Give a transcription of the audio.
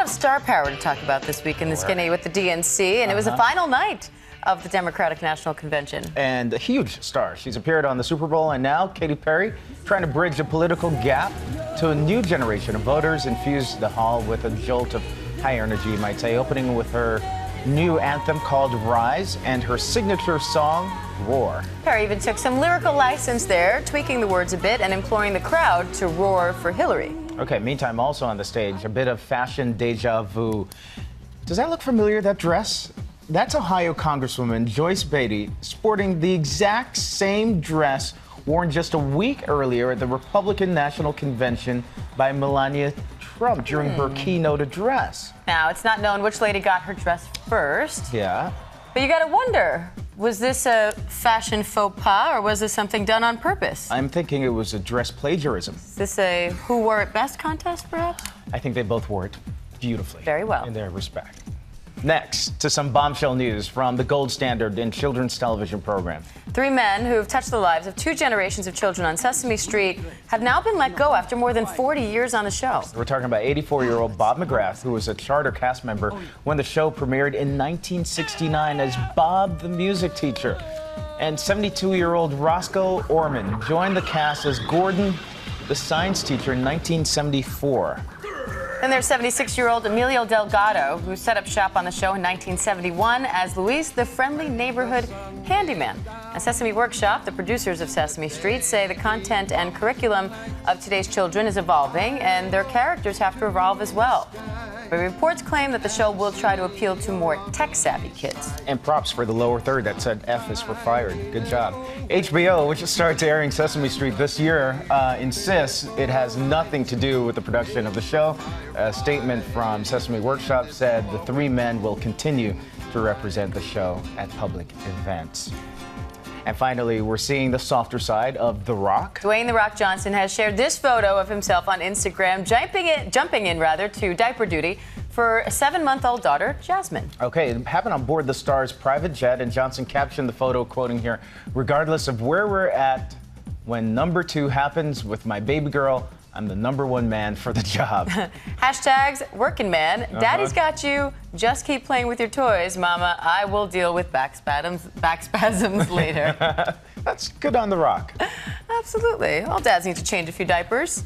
of star power to talk about this week in the Skinny with the DNC, and it was the final night of the Democratic National Convention. And a huge star. She's appeared on the Super Bowl, and now Katy Perry trying to bridge a political gap to a new generation of voters, infuse the hall with a jolt of high energy, you might say, opening with her new anthem called Rise and her signature song, Roar. Perry even took some lyrical license there, tweaking the words a bit and imploring the crowd to roar for Hillary. Okay, meantime, also on the stage, a bit of fashion deja vu. Does that look familiar, that dress? That's Ohio Congresswoman Joyce Beatty sporting the exact same dress worn just a week earlier at the Republican National Convention by Melania Trump during her keynote address. Now, it's not known which lady got her dress first. Yeah. But you gotta wonder, was this a fashion faux pas or was this something done on purpose? I'm thinking it was a dress plagiarism. Is this a who wore it best contest, perhaps? I think they both wore it beautifully. Very well. In their respect. Next, to some bombshell news from the gold standard in children's television program. 3 men who have touched the lives of 2 generations of children on Sesame Street have now been let go after more than 40 years on the show. We're talking about 84-year-old Bob Mcgrath, who was a charter cast member when the show premiered in 1969 as Bob the music teacher. And 72-year-old Roscoe Orman joined the cast as Gordon the science teacher in 1974. Then there's 76-year-old Emilio Delgado, who set up shop on the show in 1971 as Luis, the friendly neighborhood handyman. At Sesame Workshop, the producers of Sesame Street say the content and curriculum of today's children is evolving, and their characters have to evolve as well. But reports claim that the show will try to appeal to more tech-savvy kids. And props for the lower third that said F is for fired. Good job. HBO, which starts airing Sesame Street this year, insists it has nothing to do with the production of the show. A statement from Sesame Workshop said the 3 men will continue to represent the show at public events. And finally, we're seeing the softer side of The Rock. Dwayne "The Rock" Johnson has shared this photo of himself on Instagram, jumping in to diaper duty for a 7-month-old daughter, Jasmine. Okay, it happened on board the star's private jet, and Johnson captioned the photo, quoting here, "Regardless of where we're at, when number 2 happens with my baby girl, I'm the number 1 man for the job." Hashtags working man. Daddy's got you. Just keep playing with your toys, Mama. I will deal with back spasms later. That's good on The Rock. Absolutely. All dads need to change a few diapers.